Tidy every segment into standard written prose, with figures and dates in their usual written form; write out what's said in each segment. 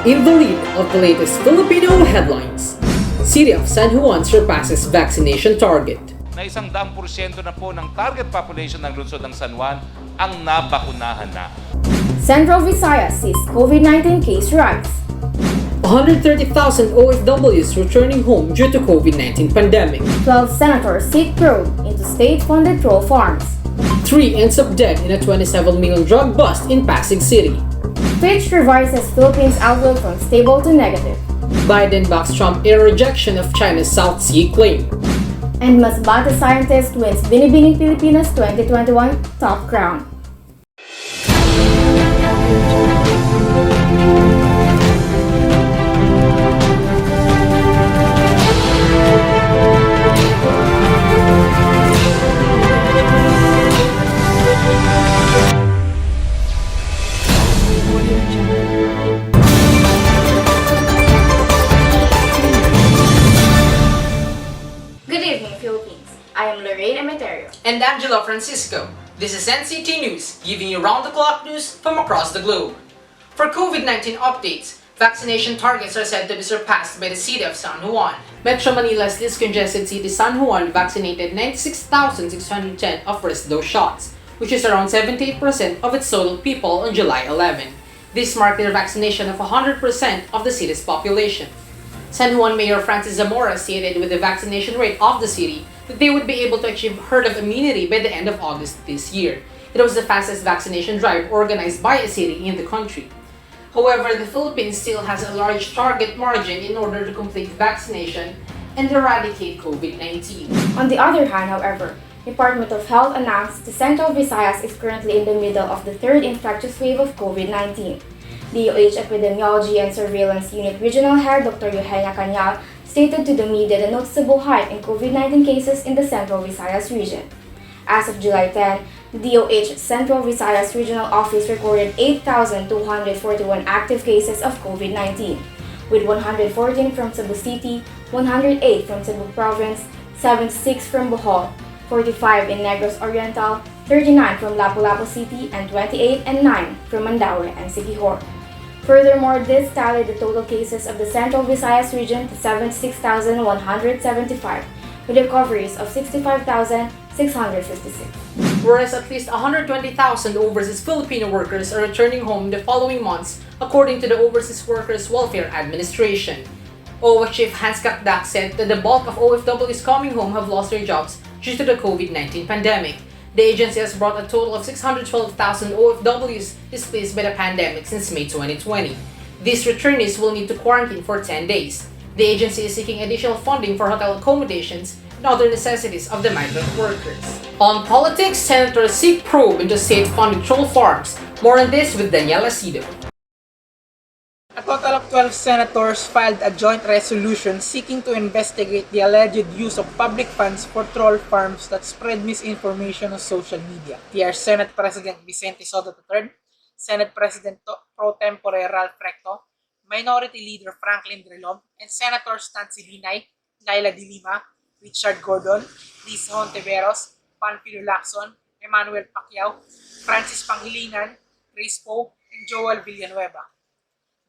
In the lead of the latest Filipino headlines, City of San Juan surpasses vaccination target. Na 100% na po ng target population ng lungsod ng San Juan ang nabakunahan na. Central Visayas sees COVID-19 case rise. 130,000 OFWs returning home due to COVID-19 pandemic. 12 senators seek probe into state-funded troll farms. 3 ends up dead in a 27 million drug bust in Pasig City. Fitch revises Philippines' outlook from stable to negative. Biden backs Trump in rejection of China's South Sea claim. And Masbate scientist wins Binibining Pilipinas 2021 top crown. And Angela Francisco. This is NCT News, giving you round-the-clock news from across the globe. For COVID-19 updates, vaccination targets are said to be surpassed by the city of San Juan. Metro Manila's least congested city San Juan vaccinated 96,610 of first dose shots, which is around 78% of its total people on July 11. This marked the vaccination of 100% of the city's population. San Juan Mayor Francis Zamora stated with the vaccination rate of the city that they would be able to achieve herd of immunity by the end of August this year. It was the fastest vaccination drive organized by a city in the country. However, the Philippines still has a large target margin in order to complete vaccination and eradicate COVID-19. On the other hand, however, Department of Health announced the Central Visayas is currently in the middle of the third infectious wave of COVID-19. DOH Epidemiology and Surveillance Unit Regional Head Dr. Eugenia Cañal stated to the media the noticeable hike in COVID-19 cases in the Central Visayas region. As of July 10, the DOH Central Visayas Regional Office recorded 8,241 active cases of COVID-19, with 114 from Cebu City, 108 from Cebu Province, 76 from Bohol, 45 in Negros Oriental, 39 from Lapu-Lapu City, and 28 and 9 from Mandaue and Siquijor. Furthermore, this tallied the total cases of the Central Visayas region to 76,175, with recoveries of 65,656. Whereas at least 120,000 overseas Filipino workers are returning home in the following months, according to the Overseas Workers Welfare Administration. OWA Chief Hans Kakdak said that the bulk of OFWs coming home have lost their jobs due to the COVID-19 pandemic. The agency has brought a total of 612,000 OFWs displaced by the pandemic since May 2020. These returnees will need to quarantine for 10 days. The agency is seeking additional funding for hotel accommodations and other necessities of the migrant workers. On politics, senators seek probe into state-funded troll farms. More on this with Daniela Sido. A total of 12 senators filed a joint resolution seeking to investigate the alleged use of public funds for troll farms that spread misinformation on social media. They are Senate President Vicente Soto III, Senate President Pro Tempore Ralph Recto, Minority Leader Franklin Drilon, and Senators Nancy Binay, Laila De Lima, Richard Gordon, Lisa Hontiveros, Panfilo Lacson, Emmanuel Pacquiao, Francis Pangilinan, Chris Poe, and Joel Villanueva.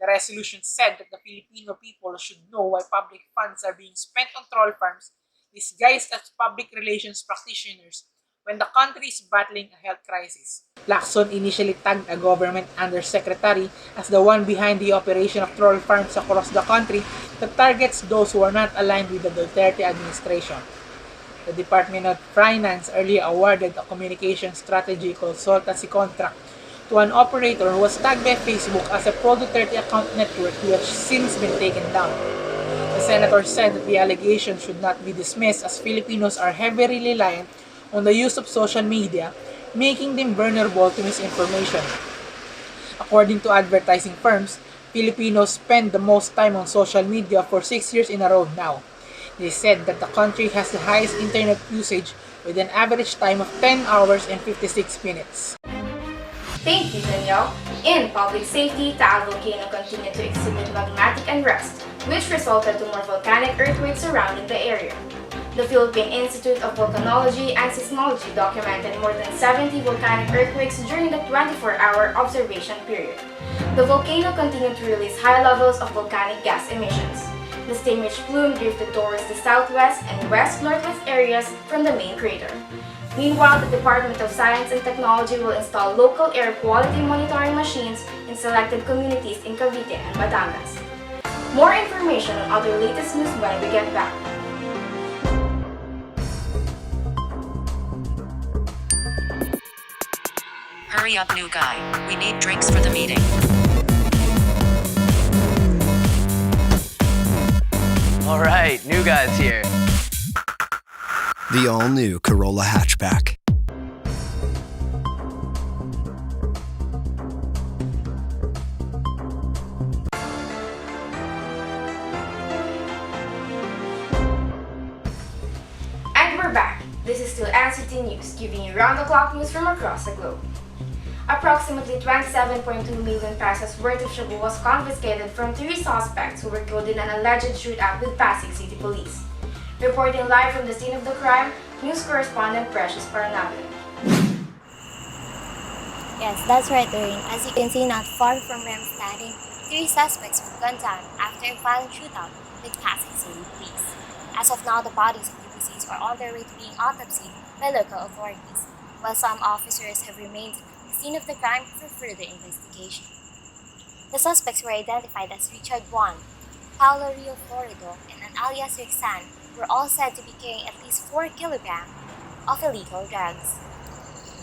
The resolution said that the Filipino people should know why public funds are being spent on troll farms disguised as public relations practitioners when the country is battling a health crisis. Lacson initially tagged a government undersecretary as the one behind the operation of troll farms across the country that targets those who are not aligned with the Duterte administration. The Department of Finance earlier awarded a communication strategy consultancy contract to an operator who was tagged by Facebook as a pro-Duterte account network who has since been taken down. The senator said that the allegation should not be dismissed as Filipinos are heavily reliant on the use of social media, making them vulnerable to misinformation. According to advertising firms, Filipinos spend the most time on social media for 6 years in a row now. They said that the country has the highest internet usage with an average time of 10 hours and 56 minutes. Thank you, Danielle. In public safety, Taal volcano continued to exhibit magmatic unrest, which resulted to more volcanic earthquakes surrounding the area. The Philippine Institute of Volcanology and Seismology documented more than 70 volcanic earthquakes during the 24-hour observation period. The volcano continued to release high levels of volcanic gas emissions. The steam-rich plume drifted towards the southwest and west-northwest areas from the main crater. Meanwhile, the Department of Science and Technology will install local air quality monitoring machines in selected communities in Cavite and Batangas. More information on other latest news when we get back. Hurry up, new guy. We need drinks for the meeting. Alright, new guy's here. The all-new Corolla hatchback. And we're back. This is still NCT News, giving you round-the-clock news from across the globe. Approximately 27.2 million pesos worth of shabu was confiscated from 3 suspects who were killed in an alleged shootout with Pasig City Police. Reporting live from the scene of the crime, news correspondent Precious Paranabe. Yes, that's right, Lorraine. As you can see, not far from where I'm standing, 3 suspects were gunned down after a violent shootout with Pasig City Police. As of now, the bodies of the deceased are on their way to being autopsied by local authorities, while some officers have remained at the scene of the crime for further investigation. The suspects were identified as Richard Juan, Paulo Rio Florido, and an alias Rixan were all said to be carrying at least 4 kilograms of illegal drugs.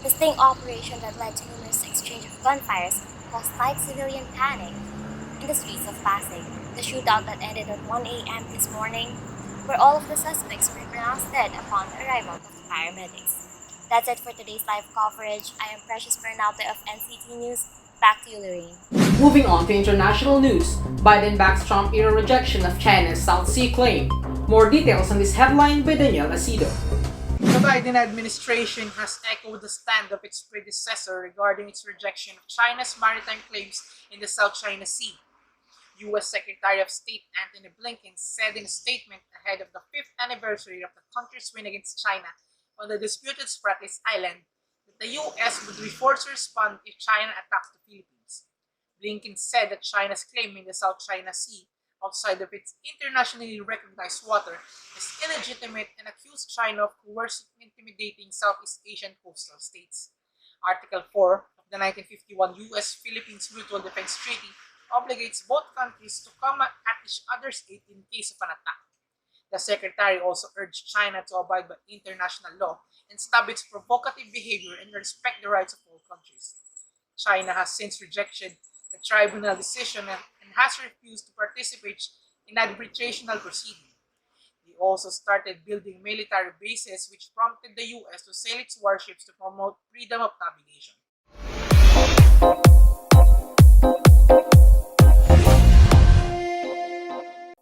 The sting operation that led to numerous exchange of gunfires caused slight civilian panic in the streets of Pasig. The shootout that ended at 1 a.m. this morning, where all of the suspects were pronounced dead upon the arrival of the paramedics. That's it for today's live coverage. I am Precious Bernabe of NCT News. Back to you, Lorraine. Moving on to international news, Biden backs Trump-era rejection of China's South Sea claim. More details on this headline by Daniel Asido. The Biden administration has echoed the stand of its predecessor regarding its rejection of China's maritime claims in the South China Sea. U.S. Secretary of State Antony Blinken said in a statement ahead of the 5th anniversary of the country's win against China on the disputed Spratlys Island that the U.S. would be forced to respond if China attacks the Philippines. Blinken said that China's claim in the South China Sea, outside of its internationally recognized water, is illegitimate and accused China of coercing and intimidating Southeast Asian coastal states. Article 4 of the 1951 U.S.-Philippines Mutual Defense Treaty obligates both countries to come at each other's aid in case of an attack. The Secretary also urged China to abide by international law and stop its provocative behavior and respect the rights of all countries. China has since rejected the tribunal decision and has refused to participate in arbitrational proceedings. They also started building military bases, which prompted the U.S. to sail its warships to promote freedom of navigation.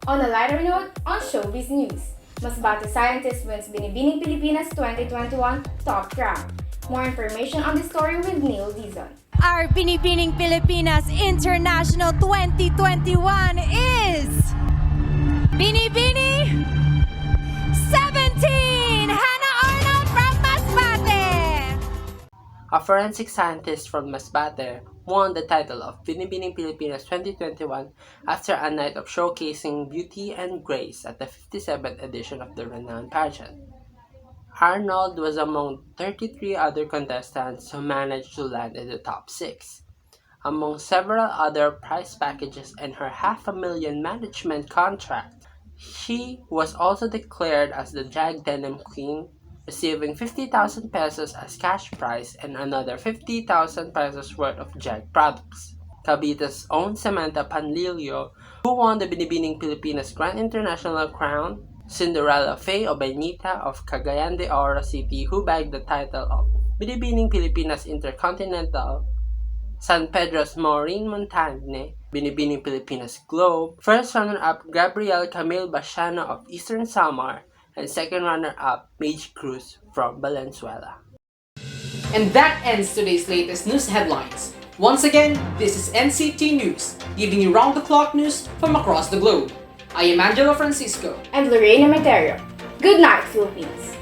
On a lighter note, on showbiz news, Masbate scientist wins Binibining Pilipinas 2021 top crown. More information on this story with Neil Dizon. Our Binibining Pilipinas International 2021 is Binibini 17, Hannah Arnold from Masbate. A forensic scientist from Masbate won the title of Binibining Pilipinas 2021 after a night of showcasing beauty and grace at the 57th edition of the renowned pageant. Arnold was among 33 other contestants who managed to land in the top 6. Among several other prize packages and her $500,000 management contract, she was also declared as the Jag Denim Queen, receiving 50,000 pesos as cash prize and another 50,000 pesos worth of Jag products. Cavite's own Samantha Panlilio, who won the Binibining Pilipinas Grand International Crown, Cinderella Faye Obenita of Cagayan de Oro City, who bagged the title of Binibining Pilipinas Intercontinental, San Pedro's Maureen Montagne, Binibining Pilipinas Globe, first runner-up Gabriel Camille Basiano of Eastern Samar, and second runner-up Mage Cruz from Valenzuela. And that ends today's latest news headlines. Once again, this is NCT News, giving you round-the-clock news from across the globe. I am Angelo Francisco. And Lorena Materio. Good night, Philippines!